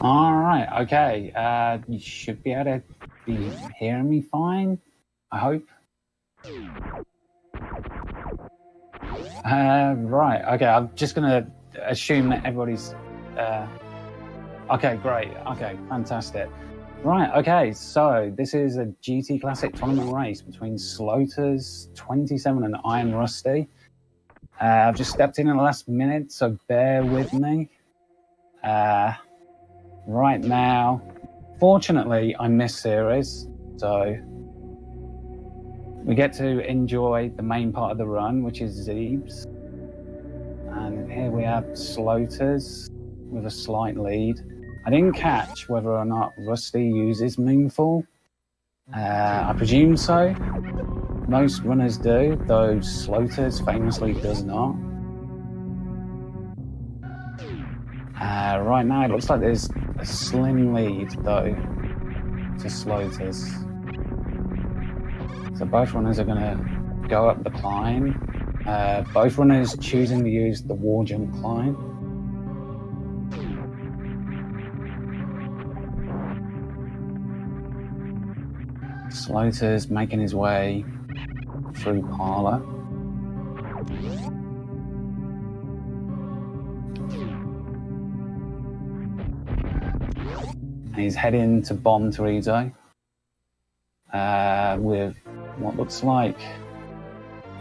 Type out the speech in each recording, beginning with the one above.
All right, okay. You should be able to be hearing me fine, I hope. Right, okay, I'm just going to assume that everybody's... okay, great. Okay, fantastic. Right, okay, so this is a GT Classic tournament race between sloaters27 and ironrusty. I've just stepped in the last minute, so bear with me. Right now, fortunately, I'm this series, so we get to enjoy the main part of the run, which is Zeebs. And here we have Sloaters with a slight lead. I didn't catch whether or not Rusty uses Moonfall. I presume so. Most runners do, though Sloaters famously does not. Right now, it looks like there's a slim lead, though, to Sloaters. So both runners are going to go up the climb. Both runners choosing to use the wall jump climb. Sloaters making his way through Parlour. And he's heading to Bomb Torito. with what looks like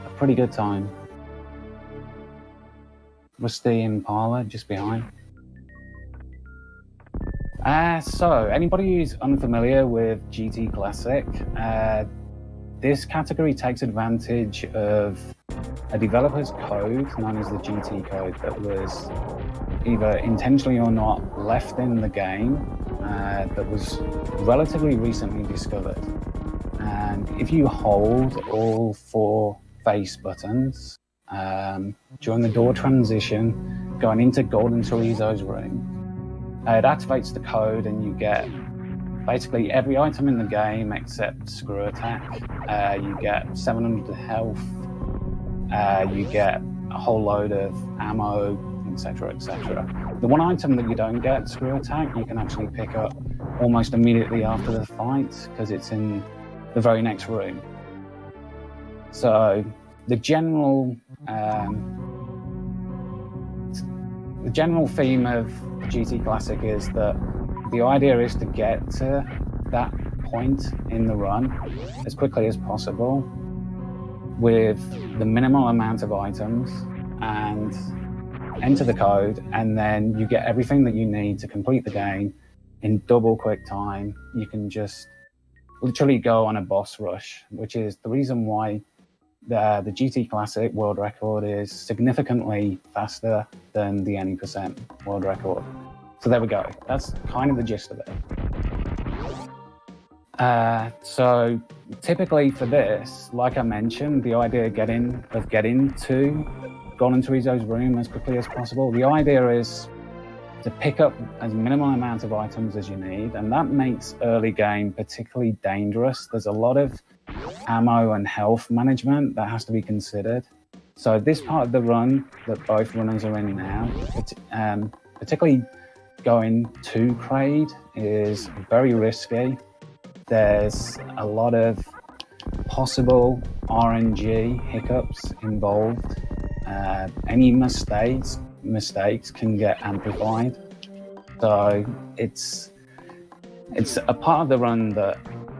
a pretty good time. Rusty Impala just behind. So, anybody who's unfamiliar with GT Classic, this category takes advantage of a developer's code known as the GT code that was either intentionally or not left in the game that was relatively recently discovered. And if you hold all 4 face buttons during the door transition going into Golden Chorizo's room, it activates the code and you get basically every item in the game except Screw Attack. You get 700 health, you get a whole load of ammo, etc., etc. The one item that you don't get, Screw Attack, you can actually pick up almost immediately after the fight because it's in the very next room. So the general theme of GT Classic is that the idea is to get to that point in the run as quickly as possible with the minimal amount of items and enter the code, and then you get everything that you need to complete the game in double quick time. You can just literally go on a boss rush, which is the reason why the GT Classic world record is significantly faster than the any percent world record. So there we go. That's kind of the gist of it. So typically for this, like I mentioned, the idea of getting to Golden Chorizo's room as quickly as possible. The idea is to pick up as minimal amount of items as you need, and that makes early game particularly dangerous. There's a lot of ammo and health management that has to be considered. So this part of the run that both runners are in now, particularly going to Kraid, is very risky. There's a lot of possible RNG hiccups involved. Any mistakes can get amplified. So it's a part of the run that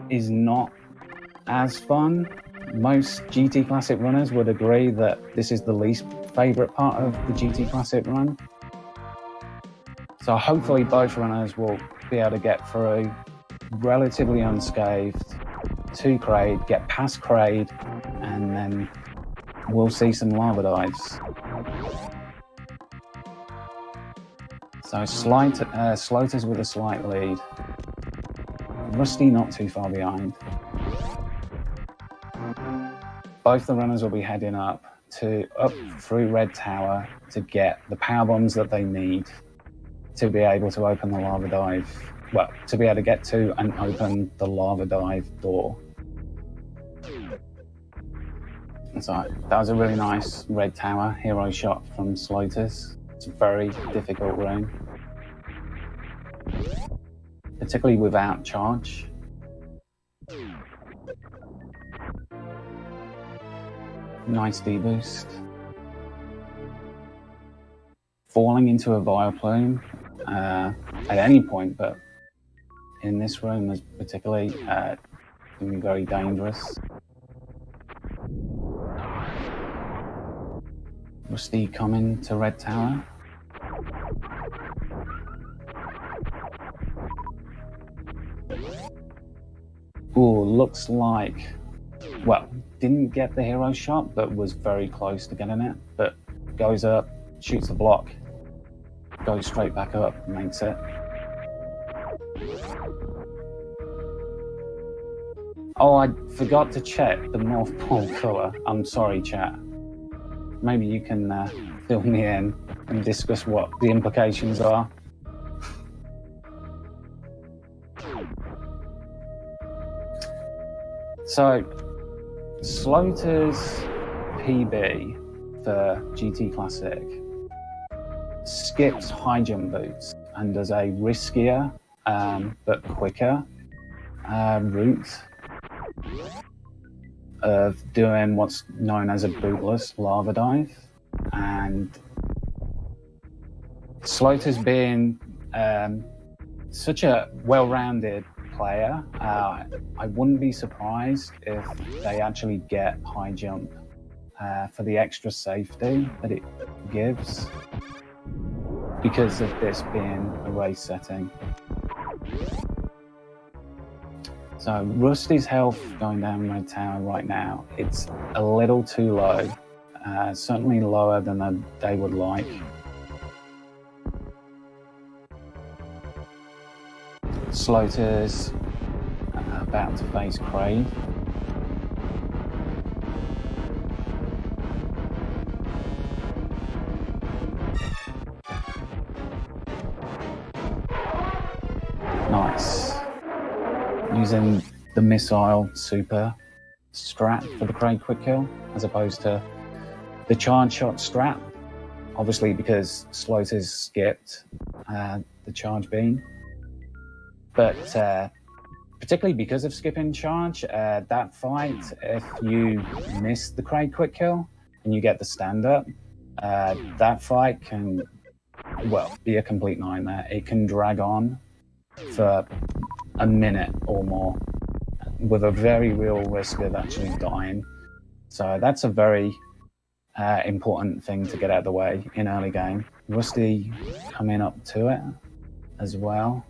is not as fun. Most GT Classic runners would agree that this is the least favorite part of the GT Classic run. So hopefully both runners will be able to get through relatively unscathed to Kraid, get past Kraid, and then we'll see some lava dives. So Sloaters with a slight lead. Rusty not too far behind. Both the runners will be heading up through Red Tower to get the power bombs that they need to be able to open the lava dive. Well, to be able to get to and open the lava dive door. So that was a really nice Red Tower hero shot from Sloaters. It's a very difficult room, particularly without charge. Nice deboost. Falling into a Vileplume at any point, but in this room is particularly can be very dangerous. Rusty coming to Red Tower. Ooh, looks like, well, didn't get the hero shot, but was very close to getting it. But goes up, shoots the block, goes straight back up, makes it. Oh, I forgot to check the North Pole colour. I'm sorry, chat. Maybe you can fill me in and discuss what the implications are. So, Sloaters PB for GT Classic skips high jump boots and does a riskier but quicker route of doing what's known as a bootless lava dive. And Sloaters being such a well-rounded player, I wouldn't be surprised if they actually get high jump for the extra safety that it gives because of this being a race setting. So Rusty's health going down Red Tower right now, it's a little too low, certainly lower than they would like. Sloaters about to face Craig. Nice. Using the missile super strat for the Craig quick kill as opposed to the charge shot strat, obviously because Sloaters skipped the charge beam. But particularly because of skipping charge, that fight, if you miss the Craig quick kill and you get the stand-up, that fight can, well, be a complete nightmare. It can drag on for a minute or more with a very real risk of actually dying. So that's a very important thing to get out of the way in early game. Rusty coming up to it as well.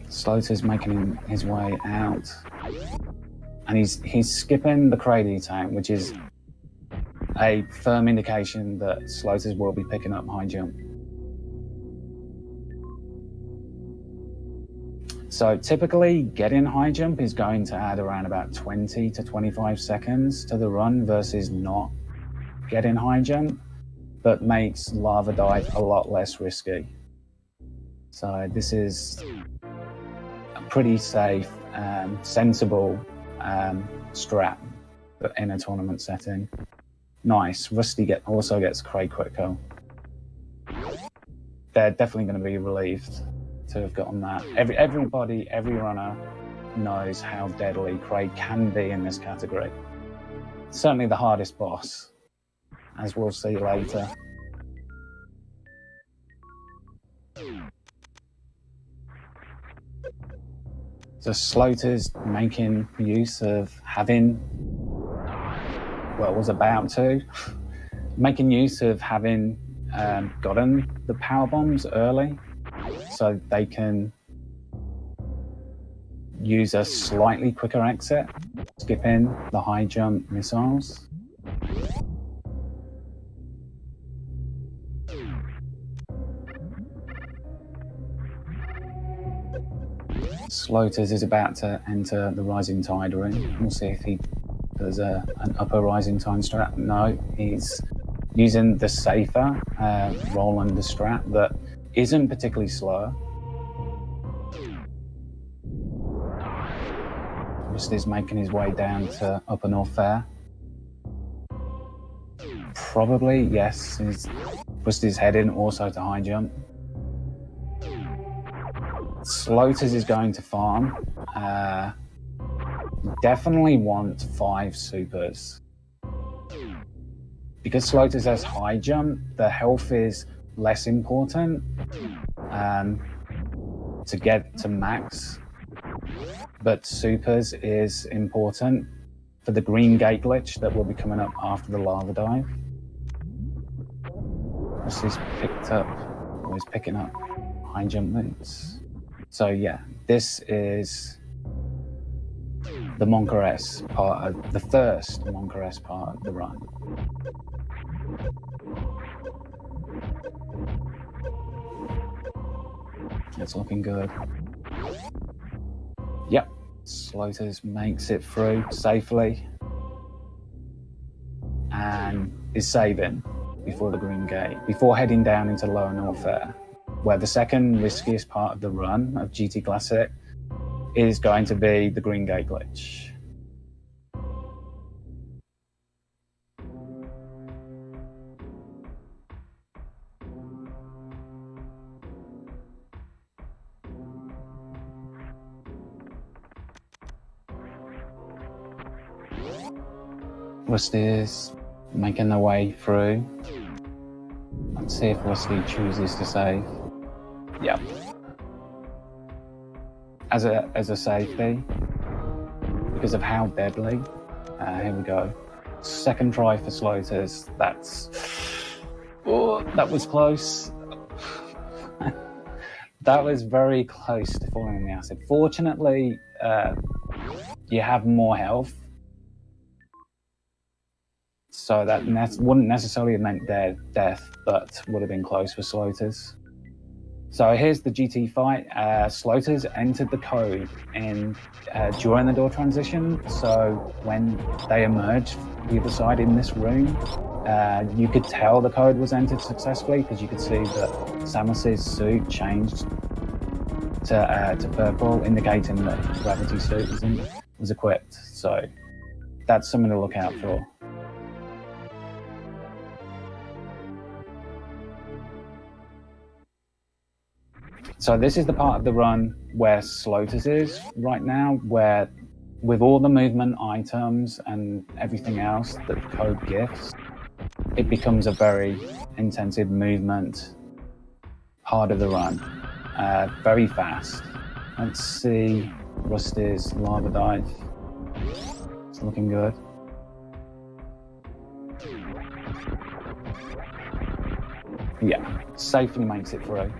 Sloaters making his way out, and he's skipping the Crady tank, which is a firm indication that Sloaters will be picking up high jump. So typically getting high jump is going to add around about 20 to 25 seconds to the run versus not getting high jump, but makes lava dive a lot less risky. So this is a pretty safe, sensible strat in a tournament setting. Nice. Rusty also gets Craig quick kill. They're definitely going to be relieved to have gotten that. Everybody, every runner knows how deadly Craig can be in this category. Certainly the hardest boss, as we'll see later. So Sloaters making use of having, well, was about to, making use of having gotten the power bombs early so they can use a slightly quicker exit, skipping the high jump missiles. Sloaters is about to enter the Rising Tide ring. We'll see if he does an upper Rising Tide strat. No, he's using the safer roll under strat that isn't particularly slow. Rusty's making his way down to Upper North Fair. Probably, yes. Rusty's heading also to high jump. Sloaters is going to farm. Definitely want 5 supers. Because Sloaters has high jump, the health is less important to get to max. But supers is important for the green gate glitch that will be coming up after the lava dive. Rusty's picked up, or he's picking up high jump moves. So yeah, this is the Moncaress part of the first Moncaress part of the run. It's looking good. Yep, Sloaters makes it through safely and is saving before the green gate, before heading down into Lower North Fair, where the second riskiest part of the run of GT Classic is going to be the green gate glitch. Rusty is making their way through. Let's see if Rusty chooses to save. Yep. As a safety, because of how deadly. Here we go. Second try for sloaters. That was close. That was very close to falling in the acid. Fortunately, you have more health, so that wouldn't necessarily have meant death, but would have been close for sloaters. So here's the GT fight. Sloaters entered the code during the door transition. So when they emerged the other side in this room, you could tell the code was entered successfully because you could see that Samus's suit changed to purple, indicating that his gravity suit was equipped. So that's something to look out for. So this is the part of the run where Sloaters is right now, where with all the movement items and everything else that the code gives, it becomes a very intensive movement part of the run. Very fast. Let's see Rusty's lava dive. It's looking good. Yeah, safely makes it through.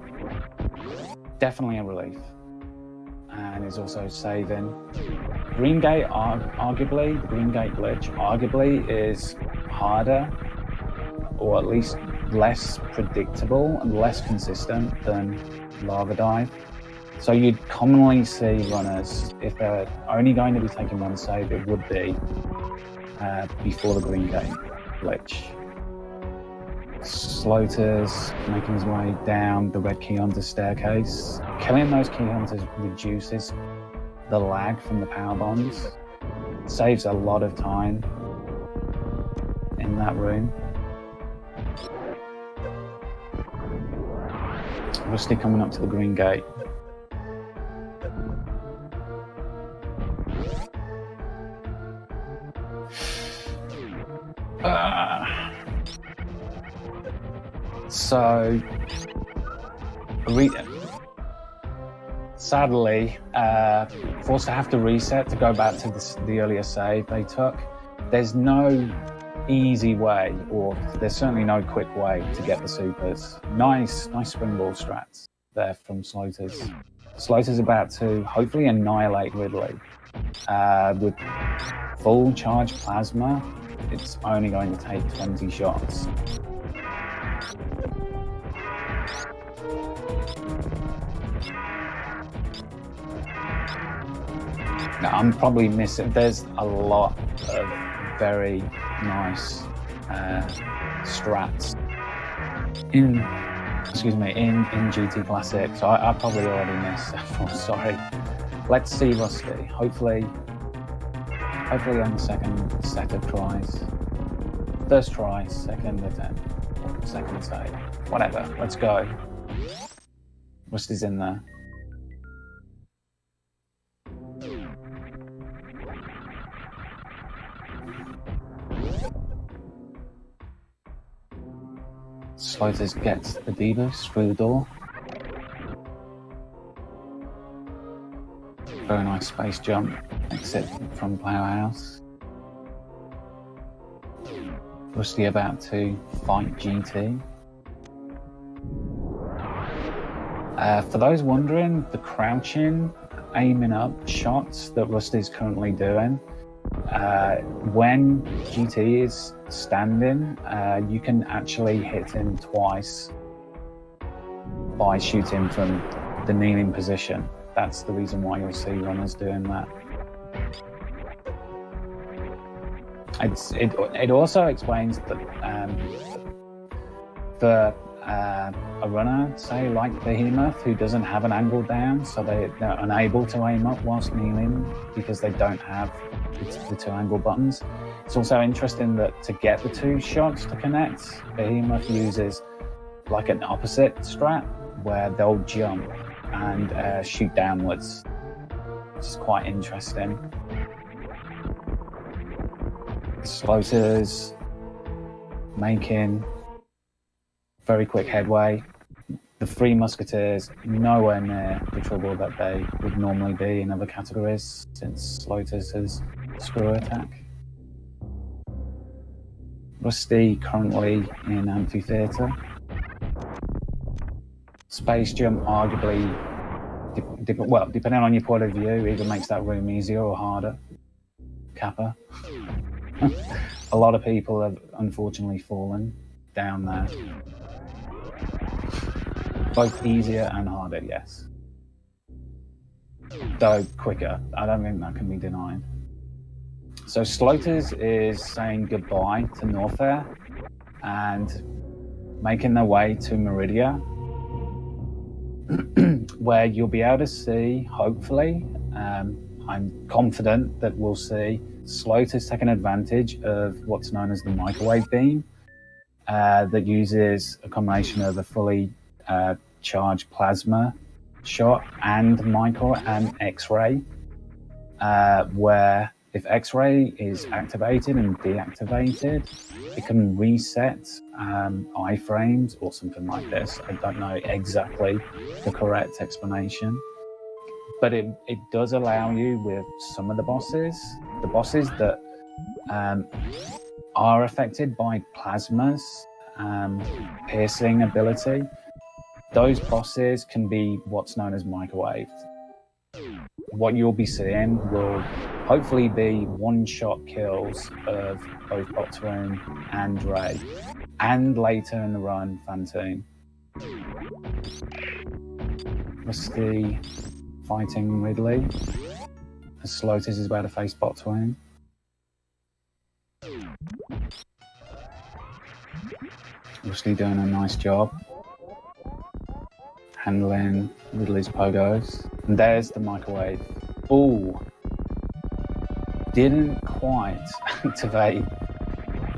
Definitely a relief. And is also saving. Green Gate, arguably, the Green Gate glitch, arguably is harder, or at least less predictable and less consistent than Lava Dive. So you'd commonly see runners, if they're only going to be taking one save, it would be before the Green Gate glitch. Sloaters making his way down the red key hunter staircase. Killing those key hunters reduces the lag from the power bombs. Saves a lot of time in that room. Rusty coming up to the Green Gate. So, sadly, forced to have to reset to go back to the earlier save they took. There's no easy way, or there's certainly no quick way to get the supers. Nice springboard strats there from Sloaters. Sloaters about to hopefully annihilate Ridley. With full charge plasma, it's only going to take 20 shots. Now, I'm probably missing. There's a lot of very nice strats in GT Classic, so I probably already missed several. Sorry. Let's see Rusty. Hopefully on the second set of tries. First try, second attempt, second save, whatever. Let's go. Rusty's in there. Sloaters gets the D-boost through the door. Very nice space jump. Exit from Powerhouse. Rusty about to fight GT. For those wondering, the crouching, aiming up shots that Rusty's currently doing, when GT is standing, you can actually hit him twice by shooting from the kneeling position. That's the reason why you'll see runners doing that. It also explains that for a runner, say like Behemoth, who doesn't have an angle down, so they're unable to aim up whilst kneeling because they don't have the two angle buttons. It's also interesting that to get the two shots to connect, Behemoth uses like an opposite strat where they'll jump and shoot downwards. It's quite interesting. Sloaters making very quick headway. The Three Musketeers nowhere near the trouble that they would normally be in other categories since Sloaters has screw attack. Rusty currently in Amphitheatre. Space Jump arguably, depending on your point of view, either makes that room easier or harder. Kappa. A lot of people have unfortunately fallen down there. Both easier and harder, yes. Though quicker. I don't think that can be denied. So Sloaters is saying goodbye to Norfair and making their way to Meridia, where you'll be able to see, hopefully, I'm confident that we'll see Sloaters taking advantage of what's known as the microwave beam that uses a combination of a fully charged plasma shot and micro and X-ray, where if X-ray is activated and deactivated, it can reset iframes or something like this. I don't know exactly the correct explanation, but it does allow you with some of the bosses that are affected by plasma's piercing ability. Those bosses can be what's known as microwaved. What you'll be seeing will hopefully be one-shot kills of both Bottoon and Dre, and later in the run, Phantoon. Rusty fighting Ridley, as Sloaters is about to face Bottoon. Rusty doing a nice job handling Ridley's pogos. And there's the microwave. Ooh. Didn't quite activate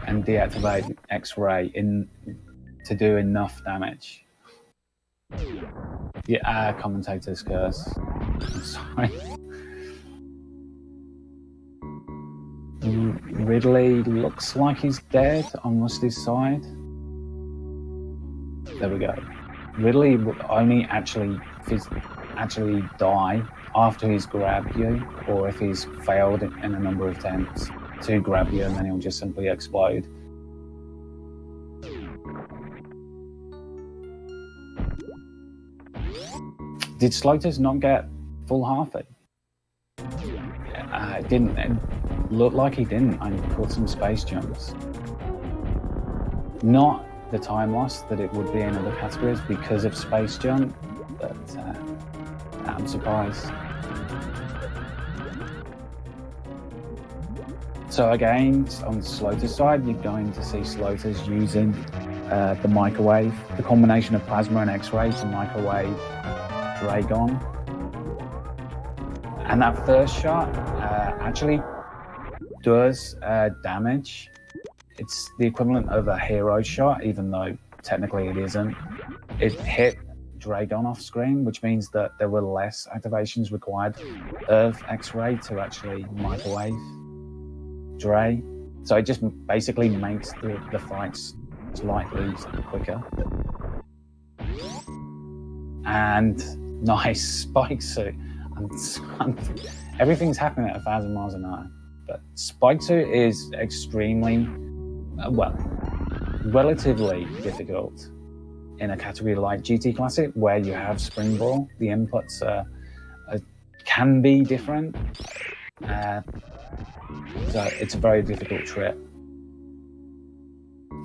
and deactivate X-ray to do enough damage. Yeah, commentator's curse. I'm sorry. Ridley looks like he's dead on Rusty's side. There we go. Ridley will only actually die after he's grabbed you, or if he's failed in a number of attempts to grab you, and then he'll just simply explode. Did Sloaters not get full half-it? It didn't. It looked like he didn't. I caught some space jumps. Not the time loss that it would be in other categories because of space jump, but I'm surprised. So again, on the Sloaters side, you're going to see Sloaters using the microwave, the combination of plasma and X-ray to microwave Dragon. And that first shot actually does damage. It's the equivalent of a hero shot, even though technically it isn't. It hit Dragon off screen, which means that there were less activations required of X-ray to actually microwave Dre. So it just basically makes the fights slightly quicker. And nice spike suit. Everything's happening at 1,000 miles an hour. But spike suit is extremely, relatively difficult in a category like GT Classic, where you have Springball. The inputs can be different. So it's a very difficult trip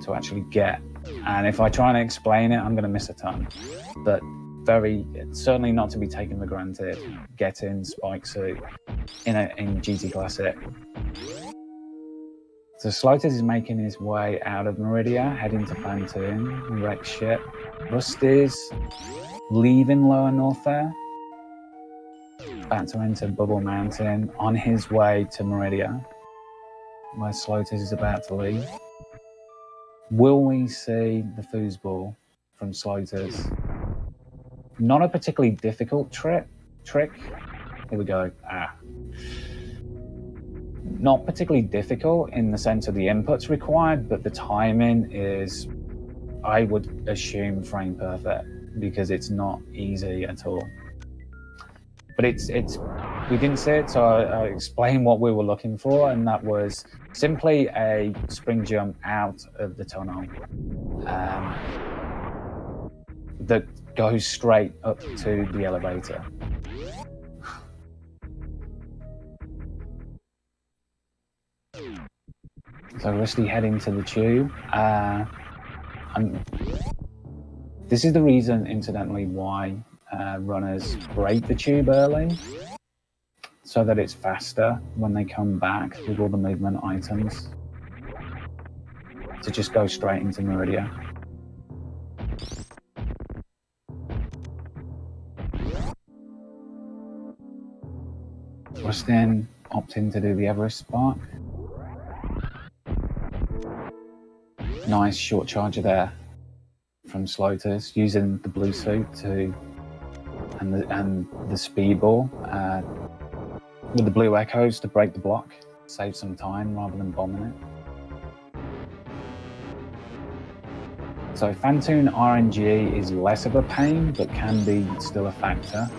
to actually get. And if I try and explain it, I'm going to miss a ton. But certainly not to be taken for granted, getting spike suit in GT Classic. So Sloaters is making his way out of Meridia, heading to Phantoon, wreck ship. Rusty's leaving Lower Norfair, about to enter Bubble Mountain, on his way to Meridia, where Sloaters is about to leave. Will we see the foosball from Sloaters? Not a particularly difficult trick. Here we go. Not particularly difficult in the sense of the inputs required, but the timing is, I would assume, frame perfect. because it's not easy at all. But it's we didn't see it, so I explained what we were looking for, and that was simply a spring jump out of the tunnel that goes straight up to the elevator. So Rusty heading to the tube. This is the reason, incidentally, why runners break the tube early, so that it's faster when they come back with all the movement items to just go straight into Meridia. Rustin opting to do the Everest Spark. Nice short charger there from Sloaters, using the blue suit and the speedball with the blue echoes to break the block, save some time rather than bombing it. So Phantoon RNG is less of a pain, but can be still a factor.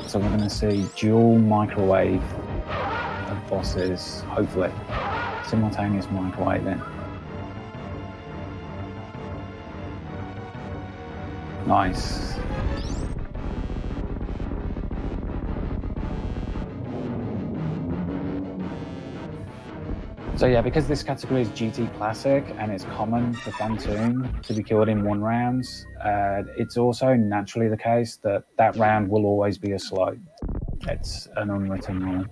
So we're going to see dual microwave of bosses, hopefully. Simultaneous microwaving. Nice. So yeah, because this category is GT Classic and it's common for Phantoon to be killed in 1 round, it's also naturally the case that that round will always be a slow. It's an unwritten rule.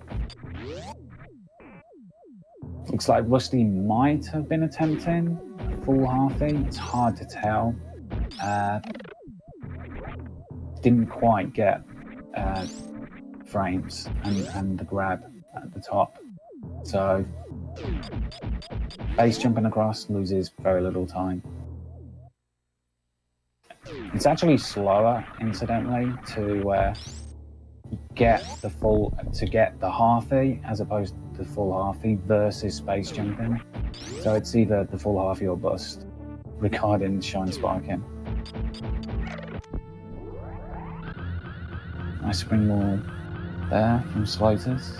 Looks like Rusty might have been attempting a full halfie. It's hard to tell. Didn't quite get frames and the grab at the top. So base jumping across loses very little time. It's actually slower, incidentally, to get the halfie as opposed to the full halfie versus space jumping. So it's either the full halfie or bust regarding shine sparking. Nice spring wall there from Sloaters.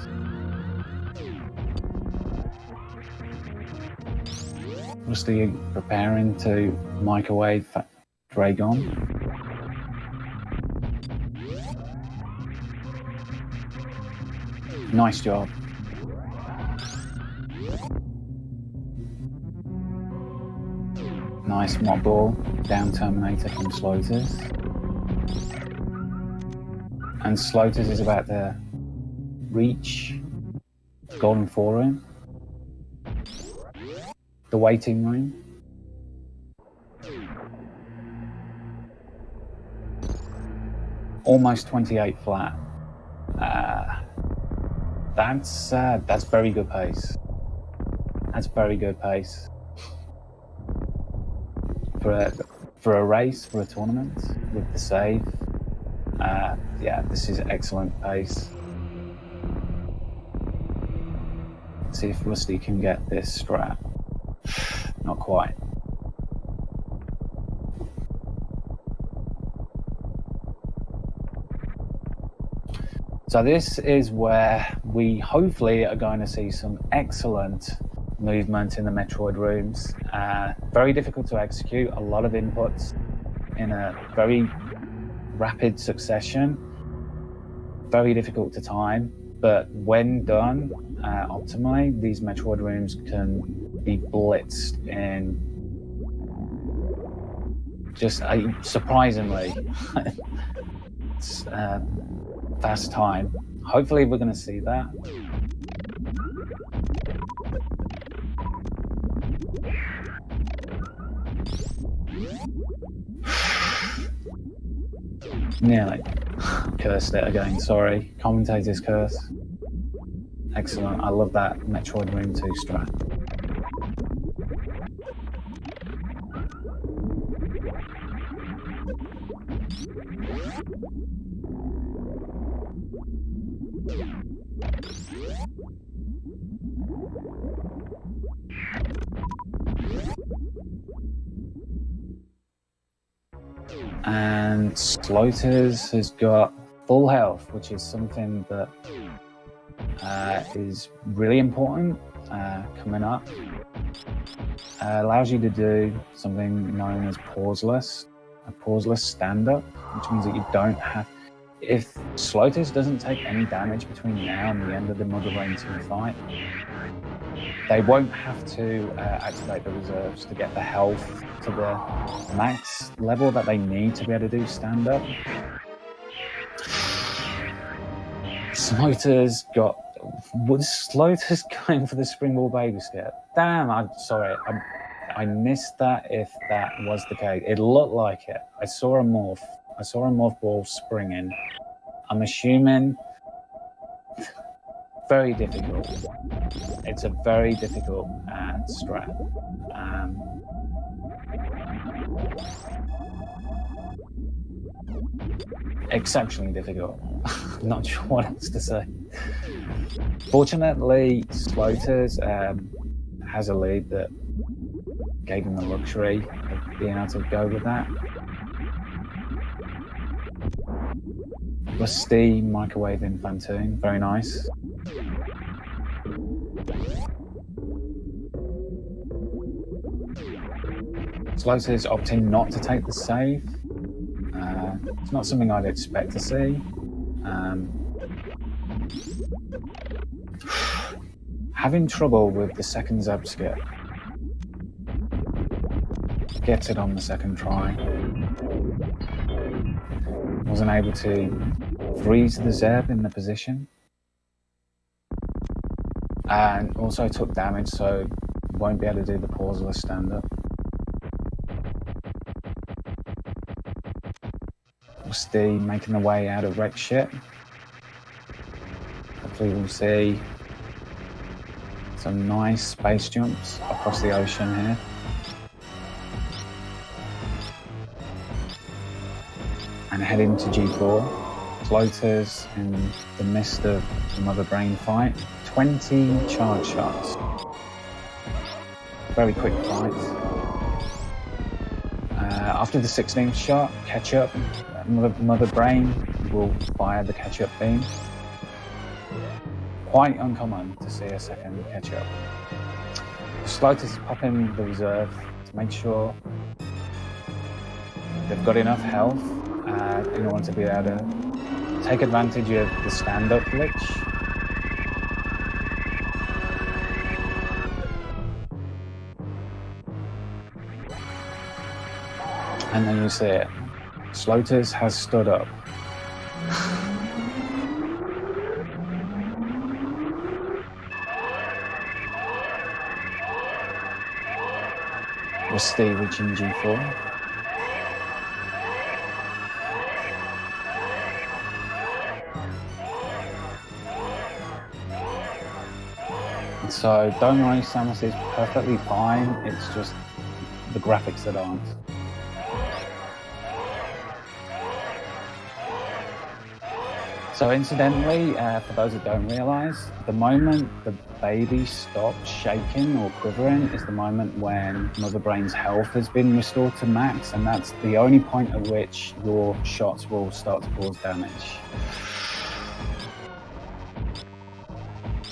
Rusty preparing to microwave Dragon. Nice job. Nice mob ball down Terminator from Sloaters. And Sloaters is about to reach Golden Forum, the waiting room. Almost 28 flat. That's very good pace. That's very good pace for a race, for a tournament with the save. Yeah, this is excellent pace. Let's see if Rusty can get this strat. Not quite. So this is where we hopefully are going to see some excellent movement in the Metroid rooms. Very difficult to execute, a lot of inputs in a very rapid succession. Very difficult to time, but when done optimally, these Metroid rooms can be blitzed in just a surprisingly fast time. Hopefully we're going to see that. Nearly. Cursed it again, sorry. Commentator's curse. Excellent. I love that Metroid Room 2 strat. And Sloaters has got full health, which is something that is really important coming up. Allows you to do something known as pauseless, a pauseless stand-up, which means that you don't have... If Sloaters doesn't take any damage between now and the end of the Mother Brain 2 fight, they won't have to activate the reserves to get the health to the max level that they need to be able to do stand-up. Sloaters got... Was Sloaters going for the Springball Baby Scare? Damn, I'm sorry. I missed that if that was the case. It looked like it. I saw a morph ball springing. I'm assuming... Very difficult. It's a very difficult strat. Exceptionally difficult. I'm not sure what else to say. Fortunately, Sloaters has a lead that gave him the luxury of being able to go with that. Rusty microwave infantoon, very nice. Sloaters opting not to take the save. It's not something I'd expect to see. Having trouble with the second Zab skip. Gets it on the second try. Wasn't able to freeze the Zeb in the position. And also took damage, so won't be able to do the pauseless stand-up. Rusty making the way out of wreck ship. Hopefully we'll see some nice space jumps across the ocean here. And head into G4. Floaters in the midst of the Mother Brain fight. 20 charge shots. Very quick fight. After the 16th shot, catch up. Mother Brain will fire the catch up beam. Quite uncommon to see a second catch up. Sloaters pop in the reserve to make sure they've got enough health in order to be able to take advantage of the stand-up glitch. And then you see it. Sloaters has stood up. Rusty reaching G4. So don't worry, Samus is perfectly fine. It's just the graphics that aren't. So incidentally, for those that don't realise, the moment the baby stops shaking or quivering is the moment when Mother Brain's health has been restored to max, and that's the only point at which your shots will start to cause damage.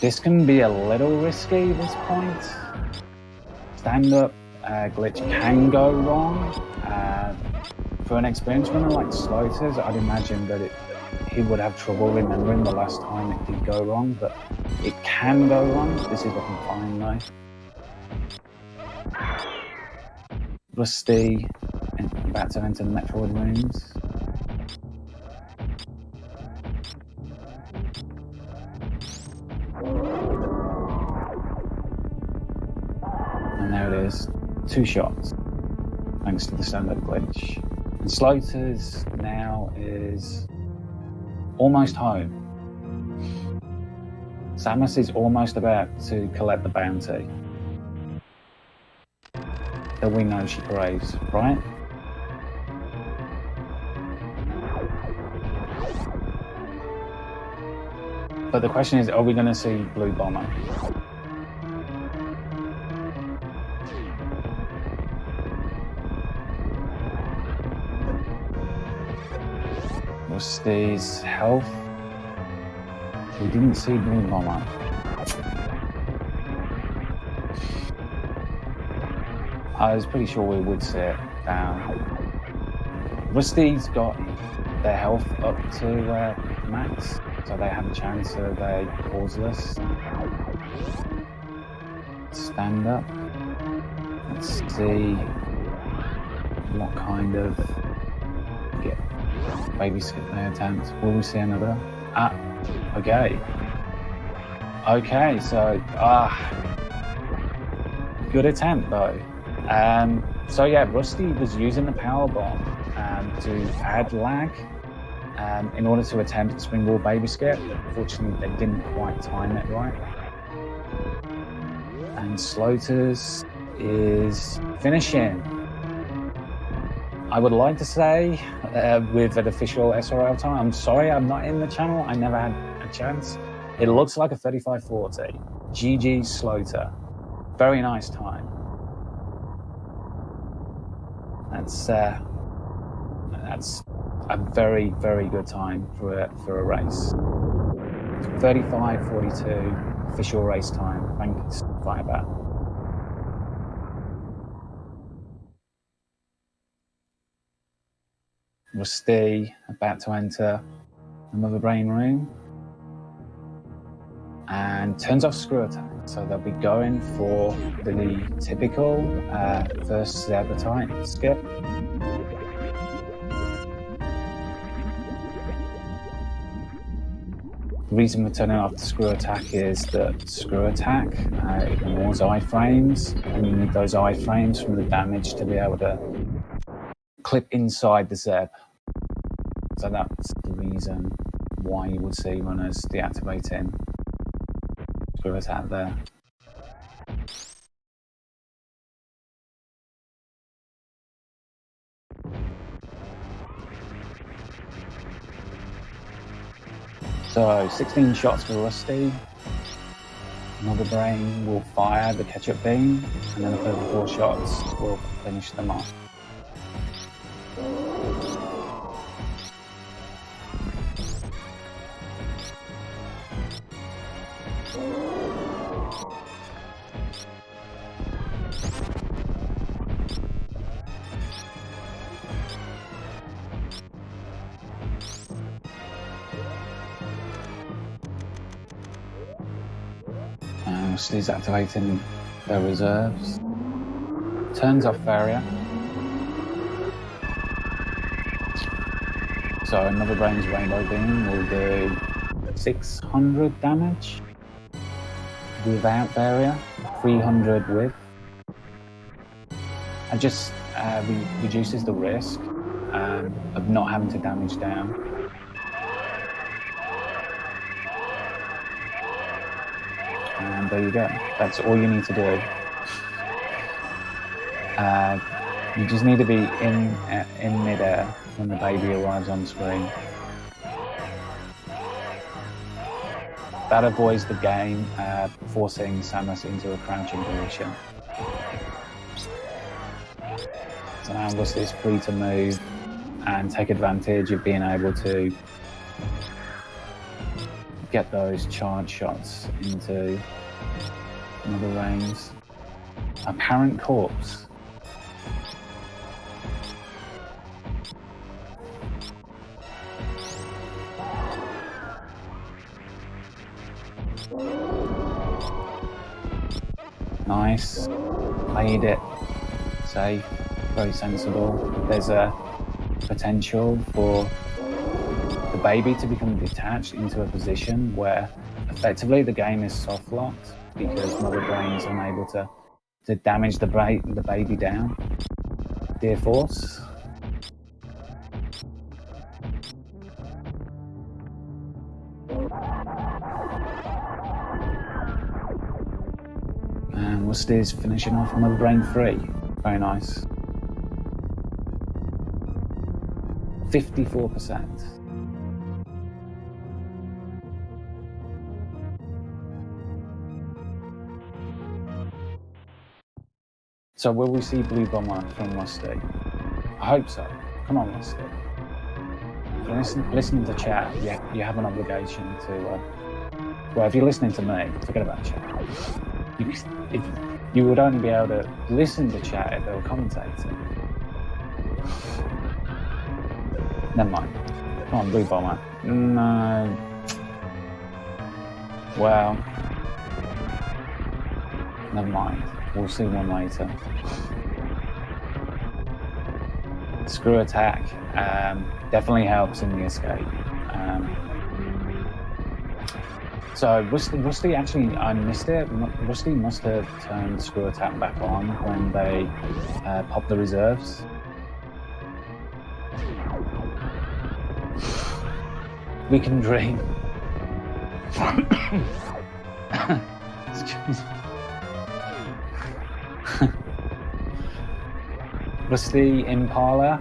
This can be a little risky at this point. Stand-up glitch can go wrong. For an experienced runner like Sloaters, I'd imagine that he would have trouble remembering the last time it did go wrong, but it can go wrong. This is looking fine though. Rusty about to enter the Metroid rooms. And there it is, 2 shots, thanks to the stand-up glitch. And Sloaters now is almost home. Samus is almost about to collect the bounty that we know she craves, right? But the question is, are we going to see Blue Bomber? Rusty's health. We didn't see Blue Bomber. I was pretty sure we would see it down. Rusty's got their health up to max, so they have a chance of a pauseless stand up. Let's see what kind of baby skip they attempt. Will we see another? Okay. Okay, so good attempt though. So yeah, Rusty was using the power bomb to add lag in order to attempt a springboard baby skip. Unfortunately, they didn't quite time it right. And Sloaters is finishing. I would like to say with an official SRL time, I'm sorry I'm not in the channel, I never had a chance. It looks like a 35:40. GG Sloater. Very nice time. That's a very, very good time for a race. 35:42 official race time. Thanks, Firebat. Rusty about to enter another brain room and turns off screw attack. So they'll be going for the typical first zebra type skip. The reason we're turning off the screw attack is that screw attack ignores iframes, and you need those iframes from the damage to be able to clip inside the Zeb. So that's the reason why you would see runners deactivating screw attack there. So 16 shots for Rusty. Another brain will fire the ketchup beam, and then a further 4 shots will finish them off. Rusty's activating their reserves. Turns off barrier. So another brain's rainbow beam will do 600 damage without barrier, 300 with. It just reduces the risk of not having to damage down. And there you go. That's all you need to do. You just need to be in midair when the baby arrives on screen. That avoids the game forcing Samus into a crouching position. So now Rusty is free to move and take advantage of being able to get those charge shots into another range. Apparent corpse. Nice. Played it safe, very sensible. There's a potential for the baby to become detached into a position where effectively the game is soft locked because Mother Brain is unable to damage the baby down. Dear Force. And Rusty's finishing off Mother Brain 3. Very nice. 54%. So will we see Blue Bomber from Rusty? I hope so. Come on, Rusty. listening to chat, you have an obligation to. Well, if you're listening to me, forget about chat. You would only be able to listen to chat if they were commentating. Never mind. Come on, Blue Bomber. No. Well, never mind. We'll see one later. Screw attack definitely helps in the escape. So Rusty actually, I missed it. Rusty must have turned screw attack back on when they popped the reserves. We can dream. Excuse me. Rusty Impala,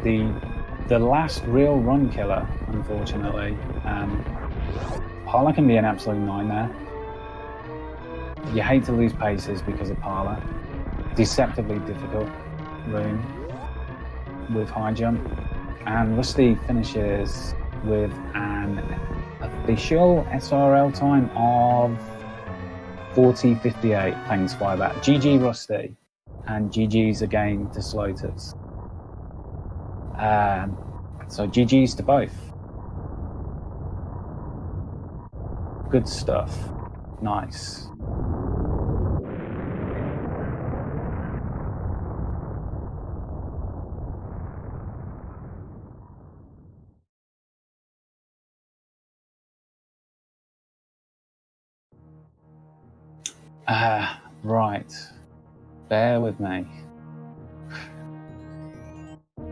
the last real run killer, unfortunately. Parla can be an absolute nightmare. You hate to lose paces because of Parla. Deceptively difficult room with high jump. And Rusty finishes with an official SRL time of 40:58. Thanks for that. GG Rusty. And GG's again to Sloaters. So GG's to both. Good stuff. Nice. Right. Bear with me.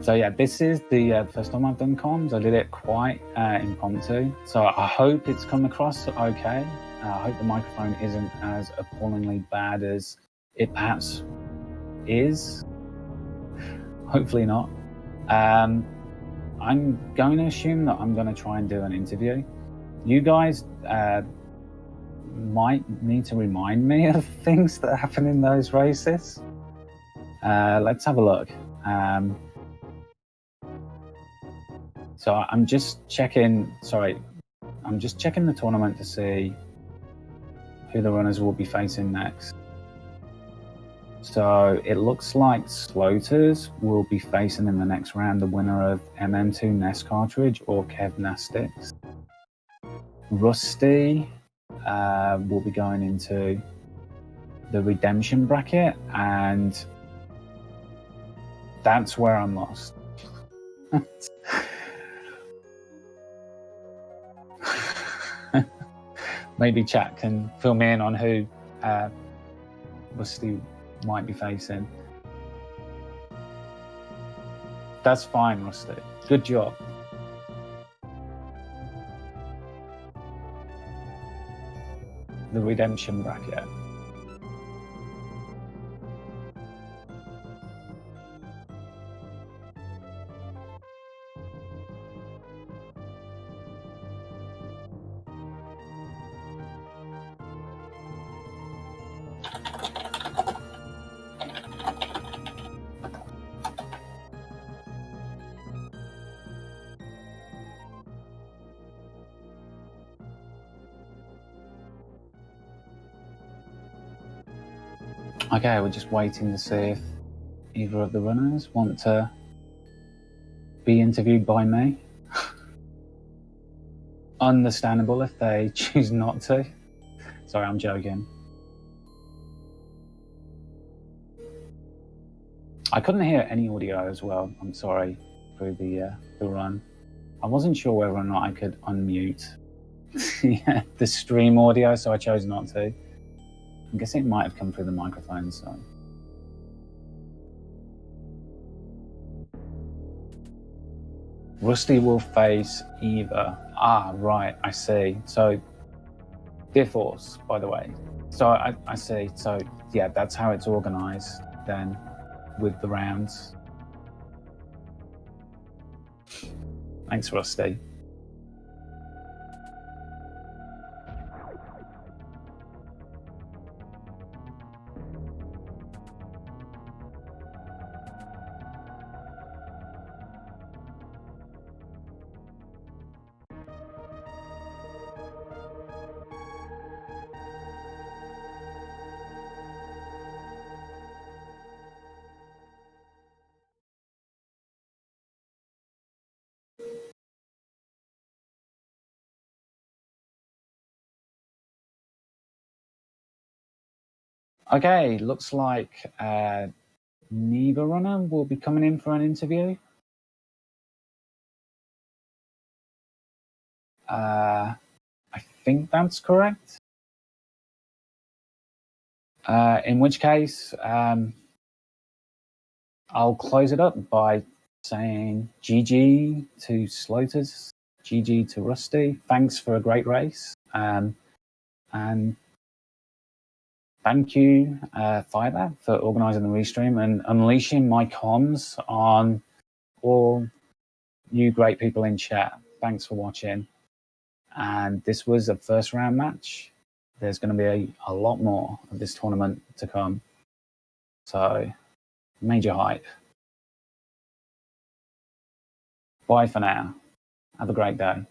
So yeah, this is the first time I've done comms. I did it quite impromptu. So I hope it's come across okay. I hope the microphone isn't as appallingly bad as it perhaps is. Hopefully not. I'm going to assume that I'm going to try and do an interview. You guys might need to remind me of things that happen in those races. Let's have a look. So I'm just checking the tournament to see who the runners will be facing next. So it looks like Sloaters will be facing in the next round the winner of MM2 NES cartridge or Kevnastics. Rusty will be going into the redemption bracket, and that's where I'm lost. Maybe chat can fill me in on who Rusty might be facing. That's fine, Rusty. Good job. The redemption bracket. Okay, we're just waiting to see if either of the runners want to be interviewed by me. Understandable if they choose not to. Sorry, I'm joking. I couldn't hear any audio as well. I'm sorry through the run. I wasn't sure whether or not I could unmute the stream audio, so I chose not to. I guess it might have come through the microphone, so. Rusty will face either. Ah, right, I see. So, Dear Force, by the way. So I see. So, yeah, that's how it's organized then with the rounds. Thanks, Rusty. Okay, looks like neither runner will be coming in for an interview. I think that's correct. In which case, I'll close it up by saying GG to Sloaters, GG to Rusty. Thanks for a great race. And thank you, Fiber, for organising the restream and unleashing my comms on all you great people in chat. Thanks for watching. And this was a first round match. There's going to be a lot more of this tournament to come. So, major hype. Bye for now. Have a great day.